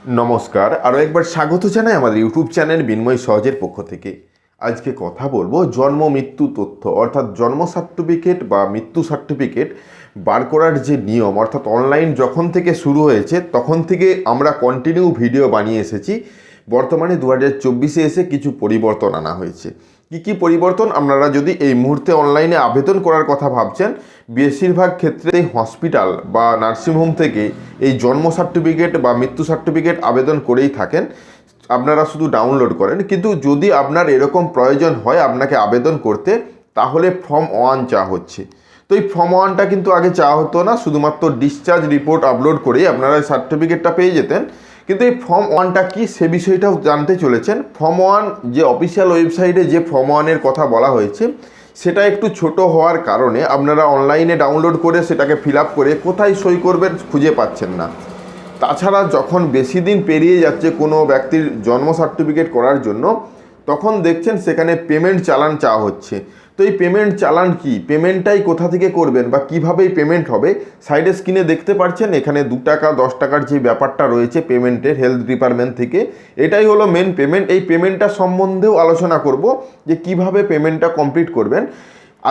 নমস্কার, আরও একবার স্বাগত জানাই আমাদের ইউটিউব চ্যানেল বিনিময় সহজের পক্ষ থেকে। আজকে কথা বলবো জন্ম মৃত্যু তথ্য, অর্থাৎ জন্ম সার্টিফিকেট বা মৃত্যু সার্টিফিকেট বার করার যে নিয়ম, অর্থাৎ অনলাইন যখন থেকে শুরু হয়েছে তখন থেকে আমরা কন্টিনিউ ভিডিও বানিয়ে এসেছি। বর্তমানে 2024-এ এসে কিছু পরিবর্তন আনা হয়েছে। কি পরিবর্তন? আপনারা যদি এই মুহূর্তে অনলাইনে আবেদন করার কথা ভাবছেন, বেশিরভাগ ক্ষেত্রে হসপিটাল বা নার্সিংহোম থেকে এই জন্ম সার্টিফিকেট বা মৃত্যু সার্টিফিকেট আবেদন করেই থাকেন। আপনারা শুধু ডাউনলোড করেন, কিন্তু যদি আপনার এরকম প্রয়োজন হয় আপনাকে আবেদন করতে, তাহলে ফর্ম 1 চাওয়া হচ্ছে। তো এই ফর্ম 1টা কিন্তু আগে চাওয়া হতো না, শুধুমাত্র ডিসচার্জ রিপোর্ট আপলোড করেই আপনারা সার্টিফিকেটটা পেয়ে যেতেন। কিন্তু এই ফর্ম 1টা কি, সে বিষয়টাও জানতে চলেছেন। ফর্ম 1 যে অফিসিয়াল ওয়েবসাইটে যে ফর্ম 1-এর কথা বলা হয়েছে, সেটা একটু ছোট হওয়ার কারণে আপনারা অনলাইনে ডাউনলোড করে সেটাকে ফিল আপ করে কোথায় সই করবেন খুঁজে পাচ্ছেন না। তাছাড়া যখন বেশি দিন পেরিয়ে যাচ্ছে কোনো ব্যক্তির জন্ম সার্টিফিকেট করার জন্য, তখন দেখছেন সেখানে পেমেন্ট চালান চাওয়া হচ্ছে। তো এই পেমেন্ট চালান কি, পেমেন্টটাই কোথা থেকে করবেন বা কীভাবেই পেমেন্ট হবে, সাইডে স্ক্রিনে দেখতে পাচ্ছেন এখানে 2 টাকা 10 টাকার যে ব্যাপারটা রয়েছে পেমেন্টের হেলথ ডিপার্টমেন্ট থেকে, এটাই হলো মেন পেমেন্ট। এই পেমেন্টটা সম্বন্ধেও আলোচনা করব যে কিভাবে পেমেন্টটা কমপ্লিট করবেন।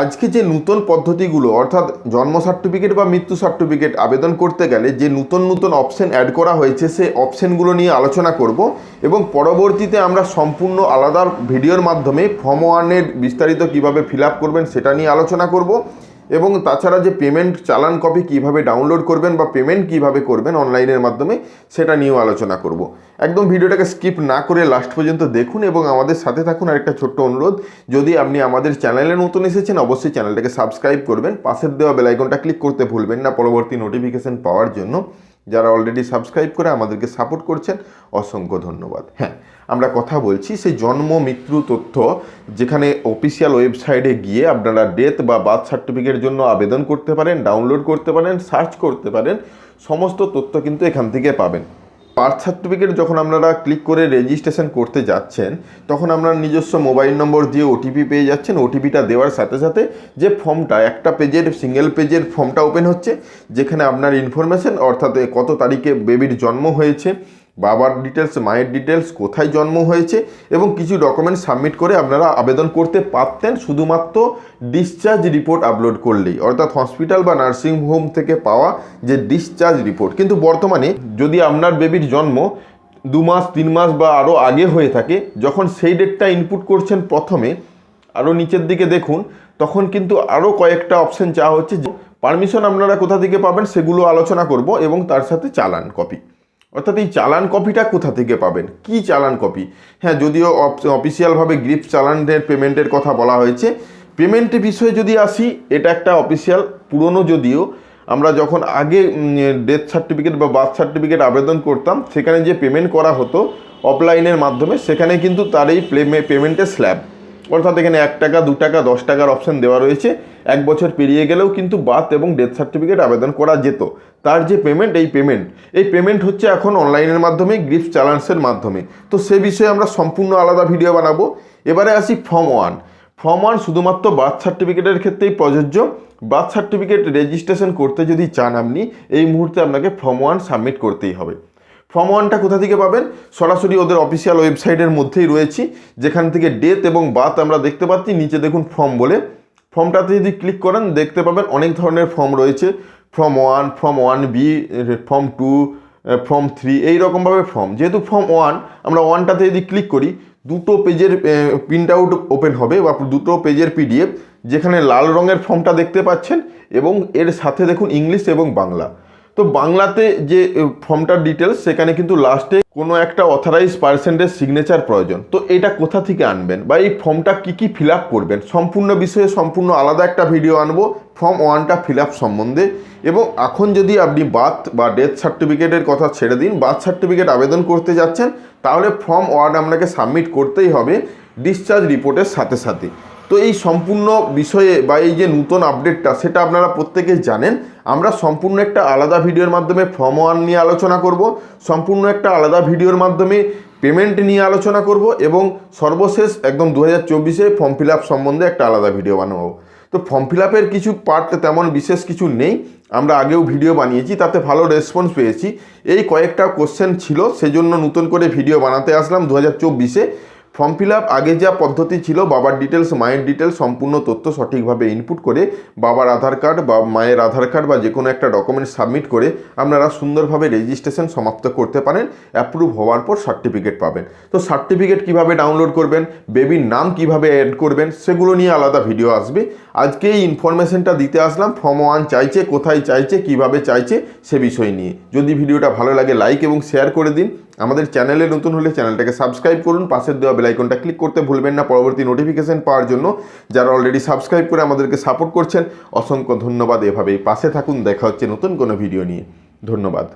আজকে যে নতুন পদ্ধতিগুলো, অর্থাৎ জন্ম সার্টিফিকেট বা মৃত্যু সার্টিফিকেট আবেদন করতে গেলে যে নতুন অপশন অ্যাড করা হয়েছে, সেই অপশনগুলো নিয়ে আলোচনা করব এবং পরবর্তীতে আমরা সম্পূর্ণ আলাদা ভিডিওর মাধ্যমে ফর্ম 1-এর বিস্তারিত কিভাবে ফিল আপ করবেন সেটা নিয়ে আলোচনা করব এবং তাছাড়া যে পেমেন্ট চালান কপি কিভাবে ডাউনলোড করবেন বা পেমেন্ট কিভাবে করবেন অনলাইনের মাধ্যমে, সেটা নিয়েও আলোচনা করব। একদম ভিডিওটাকে স্কিপ না করে লাস্ট পর্যন্ত দেখুন এবং আমাদের সাথে থাকুন। আর একটা ছোট্ট অনুরোধ, যদি আপনি আমাদের চ্যানেলে নতুন এসেছেন অবশ্যই চ্যানেলটাকে সাবস্ক্রাইব করবেন, পাশের দেওয়া বেল আইকনটা ক্লিক করতে ভুলবেন না পরবর্তী নোটিফিকেশন পাওয়ার জন্য। যারা অলরেডি সাবস্ক্রাইব করে আমাদেরকে সাপোর্ট করছেন, অসংখ্য ধন্যবাদ। হ্যাঁ, আমরা কথা বলছি সেই জন্ম মৃত্যু তথ্য, যেখানে অফিসিয়াল ওয়েবসাইটে গিয়ে আপনারা ডেথ বা বার্থ সার্টিফিকেটের জন্য আবেদন করতে পারেন, ডাউনলোড করতে পারেন, সার্চ করতে পারেন, সমস্ত তথ্য কিন্তু এখান থেকে পাবেন। বার্থ সার্টিফিকেট যখন আপনারা ক্লিক করে রেজিস্ট্রেশন করতে যাচ্ছেন, তখন আপনার নিজস্ব মোবাইল নম্বর দিয়ে ওটিপি পেয়ে যাচ্ছেন। ওটিপিটা দেওয়ার সাথে সাথে যে ফর্মটা, একটা পেজের সিঙ্গেল পেজের ফর্মটা ওপেন হচ্ছে, যেখানে আপনার ইনফরমেশন, অর্থাৎ কত তারিখে বেবির জন্ম হয়েছে, বাবার ডিটেলস, মায়ের ডিটেলস, কোথায় জন্ম হয়েছে এবং কিছু ডকুমেন্ট সাবমিট করে আপনারা আবেদন করতে পারতেন শুধুমাত্র ডিসচার্জ রিপোর্ট আপলোড করলেই, অর্থাৎ হসপিটাল বা নার্সিং হোম থেকে পাওয়া যে ডিসচার্জ রিপোর্ট। কিন্তু বর্তমানে যদি আপনার বেবির জন্ম 2 মাস 3 মাস বা আরও আগে হয়ে থাকে, যখন সেই ডেটটা ইনপুট করছেন প্রথমে, আরও নিচের দিকে দেখুন, তখন কিন্তু আরও কয়েকটা অপশন চাওয়া হচ্ছে। পারমিশন আপনারা কোথা থেকে পাবেন সেগুলো আলোচনা করব এবং তার সাথে চালান কপি। অর্থাৎ এই চালান কপিটা কোথা থেকে পাবেন, কি চালান কপি? হ্যাঁ, যদিও অফিসিয়ালভাবে গ্রিফ চালানের পেমেন্টের কথা বলা হয়েছে। পেমেন্টের বিষয়ে যদি আসি, এটা একটা অফিসিয়াল পুরনো, যদিও আমরা যখন আগে ডেথ সার্টিফিকেট বা বার্থ সার্টিফিকেট আবেদন করতাম, সেখানে যে পেমেন্ট করা হতো অফলাইনের মাধ্যমে, সেখানে কিন্তু তার এই পেমেন্টের স্ল্যাব, অর্থাৎ এখানে 1 টাকা 2 টাকা 10 টাকার অপশান দেওয়া রয়েছে। 1 বছর পেরিয়ে গেলেও কিন্তু বার্থ এবং ডেথ সার্টিফিকেট আবেদন করা যেত। তার যে পেমেন্ট, এই পেমেন্ট হচ্ছে এখন অনলাইনের মাধ্যমে, গ্রিফ চালান্সের মাধ্যমে। তো সে বিষয়ে আমরা সম্পূর্ণ আলাদা ভিডিও বানাবো। এবারে আসি ফর্ম 1। ফর্ম 1 শুধুমাত্র বার্থ সার্টিফিকেটের ক্ষেত্রেই প্রযোজ্য। বার্থ সার্টিফিকেট রেজিস্ট্রেশন করতে যদি চান আপনি, এই মুহূর্তে আপনাকে ফর্ম 1 সাবমিট করতেই হবে। ফর্ম 1টা কোথা থেকে পাবেন? সরাসরি ওদের অফিসিয়াল ওয়েবসাইটের মধ্যেই রয়েছি, যেখান থেকে ডেথ এবং বার্থ আমরা দেখতে পাচ্ছি। নিচে দেখুন ফর্ম বলে, ফর্মটাতে যদি ক্লিক করেন দেখতে পাবেন অনেক ধরনের ফর্ম রয়েছে। Form 1, form 1B, form 2, form 3, এইরকমভাবে ফর্ম। যেহেতু ফর্ম 1, আমরা 1টাতে যদি ক্লিক করি, 2টো পেজের প্রিন্ট আউট ওপেন হবে বা 2টো পেজের PDF, যেখানে লাল রঙের ফর্মটা দেখতে পাচ্ছেন এবং এর সাথে দেখুন ইংলিশ এবং বাংলা। তো বাংলাতে যে ফর্মটার ডিটেলস, সেখানে কিন্তু লাস্টে কোনো একটা অথরাইজ পার্সনের সিগনেচার প্রয়োজন। তো এটা কোথা থেকে আনবেন বা এই ফর্মটা কী ফিল আপ করবেন, সম্পূর্ণ বিষয়ে সম্পূর্ণ আলাদা একটা ভিডিও আনবো ফর্ম 1টা ফিল আপ সম্বন্ধে। এবং এখন যদি আপনি বার্থ বা ডেথ সার্টিফিকেটের কথা ছেড়ে দিন, বার্থ সার্টিফিকেট আবেদন করতে যাচ্ছেন, তাহলে ফর্ম 1 আপনাকে সাবমিট করতেই হবে ডিসচার্জ রিপোর্টের সাথে সাথে। তো এই সম্পূর্ণ বিষয়ে বা এই যে নতুন আপডেটটা, সেটা আপনারা প্রত্যেকেই জানেন। আমরা সম্পূর্ণ একটা আলাদা ভিডিওর মাধ্যমে ফর্ম 1 নিয়ে আলোচনা করব, সম্পূর্ণ একটা আলাদা ভিডিওর মাধ্যমে পেমেন্ট নিয়ে আলোচনা করব এবং সর্বশেষ একদম 2024-এ ফর্ম ফিল আপ সম্বন্ধে একটা আলাদা ভিডিও বানাবো। তো ফর্ম ফিল আপের কিছু পার্ট তেমন বিশেষ কিছু নেই, আমরা আগেও ভিডিও বানিয়েছি, তাতে ভালো রেসপন্স পেয়েছি। এই কয়েকটা কোশ্চেন ছিল, সেজন্য নতুন করে ভিডিও বানাতে আসলাম 2024-এ। ফর্ম ফিল আপ আগে যা পদ্ধতি ছিল, বাবার ডিটেলস মায়ের ডিটেলস সম্পূর্ণ তথ্য সঠিকভাবে ইনপুট করে বাবার আধার কার্ড বা মায়ের আধার কার্ড বা যে কোনো একটা ডকুমেন্ট সাবমিট করে আপনারা সুন্দরভাবে রেজিস্ট্রেশন সমাপ্ত করতে পারেন। অ্যাপ্রুভ হওয়ার পর সার্টিফিকেট পাবেন। তো সার্টিফিকেট কিভাবে ডাউনলোড করবেন, বেবির নাম কিভাবে অ্যাড করবেন, সেগুলো নিয়ে আলাদা ভিডিও আসবে। আজকে এই ইনফরমেশনটা দিতে আসলাম, ফর্ম 1 চাইছে, কোথায় চাইছে, কিভাবে চাইছে, সে বিষয় নিয়ে। যদি ভিডিওটা ভালো লাগে লাইক এবং শেয়ার করে দিন। আমাদের চ্যানেলে নতুন হলে চ্যানেলটাকে সাবস্ক্রাইব করুন, পাশের দেওয়া বেল আইকনটা ক্লিক করতে ভুলবেন না পরবর্তী নোটিফিকেশন পাওয়ার জন্য। যারা অলরেডি সাবস্ক্রাইব করে আমাদেরকে সাপোর্ট করছেন, অসংখ্য ধন্যবাদ। এভাবেই পাশে থাকুন। দেখা হচ্ছে নতুন কোনো ভিডিও নিয়ে। ধন্যবাদ।